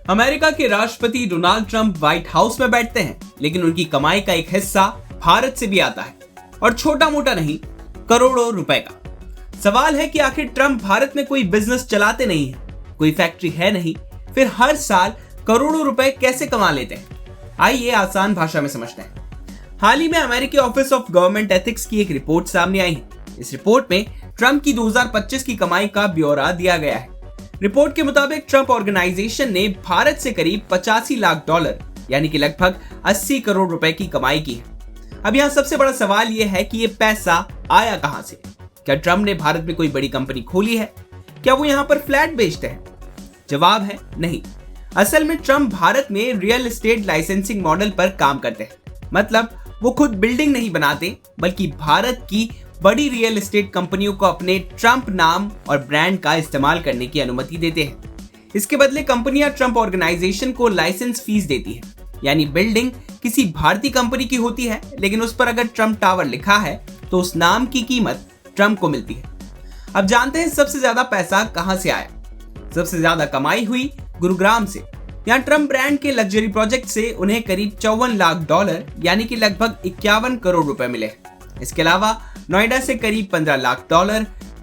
America के राष्ट्रपति Donald Trump white house में बैठते हैं, लेकिन उनकी कमाई का एक हिस्सा भारत से भी आता है, और छोटा मोटा नहीं, करोड़ों रुपए का। सवाल है कि आखिर ट्रंप भारत में कोई बिजनेस चलाते नहीं है, कोई फैक्ट्री है नहीं, फिर हर साल करोड़ों रुपए कैसे कमा लेते हैं? आइए आसान भाषा में समझते हैं। हाल ही में अमेरिकी ऑफिस ऑफ गवर्नमेंट एथिक्स की एक रिपोर्ट सामने आई है। इस रिपोर्ट में ट्रंप की 2025 की कमाई का ब्यौरा दिया गया है। रिपोर्ट के मुताबिक ट्रंप ऑर्गेनाइजेशन ने भारत से करीब $85 लाख यानी कि लगभग 80 करोड़ रुपए की कमाई की है। अब यहाँ सबसे बड़ा सवाल यह है कि ये पैसा आया कहां से? क्या ट्रंप ने भारत में कोई बड़ी कंपनी खोली है? क्या वो यहाँ पर फ्लैट बेचते हैं? जवाब है नहीं। असल में ट्रंप भारत में रियल एस्टेट लाइसेंसिंग मॉडल पर काम करते हैं। मतलब वो खुद बिल्डिंग नहीं बनाते, बल्कि भारत की बड़ी रियल एस्टेट कंपनियों को अपने ट्रंप नाम और ब्रांड का इस्तेमाल करने की अनुमति देते हैं। इसके बदले कंपनियां ट्रंप ऑर्गेनाइजेशन को लाइसेंस फीस देती है, यानी बिल्डिंग किसी भारतीय कंपनी की होती है, लेकिन उस पर अगर ट्रंप टावर लिखा है तो उस नाम की कीमत ट्रंप को मिलती है। अब जानते हैं सबसे ज्यादा पैसा कहां से आया। सबसे ज्यादा कमाई हुई गुरुग्राम से। यहाँ ट्रंप ब्रांड के लग्जरी प्रोजेक्ट से उन्हें करीब $54 लाख यानी कि लगभग 51 करोड़ रुपए मिले। इसके अलावा नोएडा से करीब $15 लाख,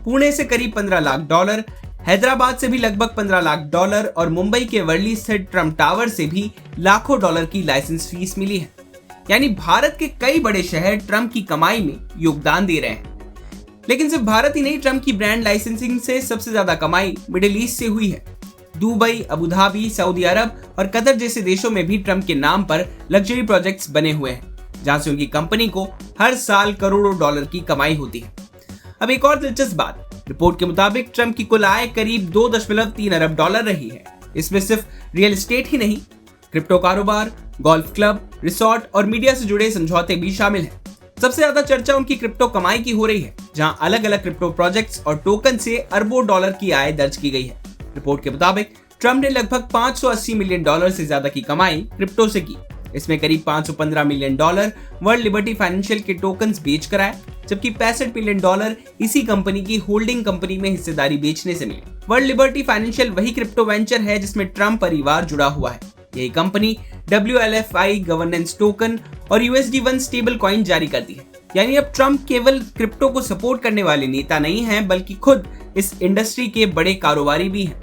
पुणे से करीब $15 लाख, हैदराबाद से भी लगभग $15 लाख और मुंबई के वर्ली स्थित ट्रंप टावर से भी लाखों डॉलर की लाइसेंस फीस मिली है। यानी भारत के कई बड़े शहर ट्रंप की कमाई में योगदान दे रहे हैं। लेकिन सिर्फ भारत ही नहीं, ट्रंप की ब्रांड लाइसेंसिंग से सबसे ज्यादा कमाई मिडिल ईस्ट से हुई है। दुबई, अबू धाबी, सऊदी अरब और कतर जैसे देशों में भी ट्रंप के नाम पर लग्जरी प्रोजेक्ट्स बने हुए हैं, जहां से उनकी कंपनी को हर साल करोड़ों डॉलर की कमाई होती है। अब एक और दिलचस्प बात, रिपोर्ट के मुताबिक ट्रंप की कुल आय करीब $2.3 अरब रही है। इसमें सिर्फ रियल एस्टेट ही नहीं, क्रिप्टो कारोबार, गोल्फ क्लब, रिसोर्ट और मीडिया से जुड़े समझौते भी शामिल हैं। सबसे ज्यादा चर्चा उनकी क्रिप्टो कमाई की हो रही है, जहां अलग अलग क्रिप्टो प्रोजेक्ट्स और टोकन से अरबों डॉलर की आय दर्ज की गई है। रिपोर्ट के मुताबिक ट्रंप ने लगभग $580 मिलियन से ज्यादा की कमाई क्रिप्टो से की। इसमें करीब $515 मिलियन वर्ल्ड लिबर्टी फाइनेंशियल के टोकन्स बेच कर आए, जबकि $65 मिलियन इसी कंपनी की होल्डिंग कंपनी में हिस्सेदारी बेचने से मिले। वर्ल्ड लिबर्टी फाइनेंशियल वही क्रिप्टो वेंचर है जिसमें ट्रंप परिवार जुड़ा हुआ है। यही कंपनी WLFI गवर्नेंस टोकन और USD1 स्टेबल कॉइन जारी करती है। यानी अब ट्रंप केवल क्रिप्टो को सपोर्ट करने वाले नेता नहीं हैं, बल्कि खुद इस इंडस्ट्री के बड़े कारोबारी भी हैं।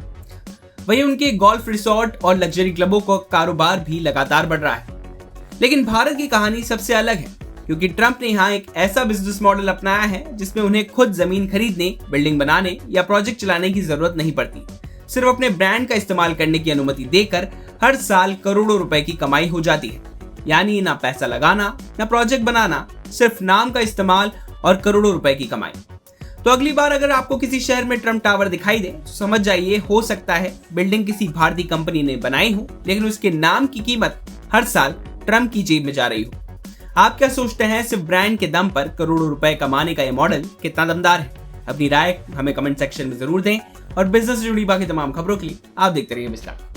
वहीं उनके गोल्फ रिसोर्ट और लग्जरी क्लबों का कारोबार भी लगातार बढ़ रहा है। लेकिन भारत की कहानी सबसे अलग है, क्योंकि ट्रंप ने यहाँ एक ऐसा बिजनेस मॉडल अपनाया है जिसमें उन्हें खुद जमीन खरीदने, बिल्डिंग बनाने या प्रोजेक्ट चलाने की जरूरत नहीं पड़ती। सिर्फ अपने ब्रांड का इस्तेमाल करने की अनुमति देकर हर साल करोड़ों रुपए की कमाई हो जाती है। यानी ना पैसा लगाना, ना प्रोजेक्ट बनाना, सिर्फ नाम का इस्तेमाल और करोड़ों रुपए की कमाई। तो अगली बार अगर आपको किसी शहर में ट्रंप टावर दिखाई दे तो समझ जाइए, हो सकता है बिल्डिंग किसी भारतीय कंपनी ने बनाई हो, लेकिन उसके नाम की कीमत हर साल ट्रंप की जेब में जा रही हो। आप क्या सोचते हैं, सिर्फ ब्रांड के दम पर करोड़ों रुपए कमाने का यह मॉडल कितना दमदार है? अपनी राय हमें कमेंट सेक्शन में जरूर दें और बिजनेस से जुड़ी बाकी तमाम खबरों के लिए आप देखते रहिए मिस्टर।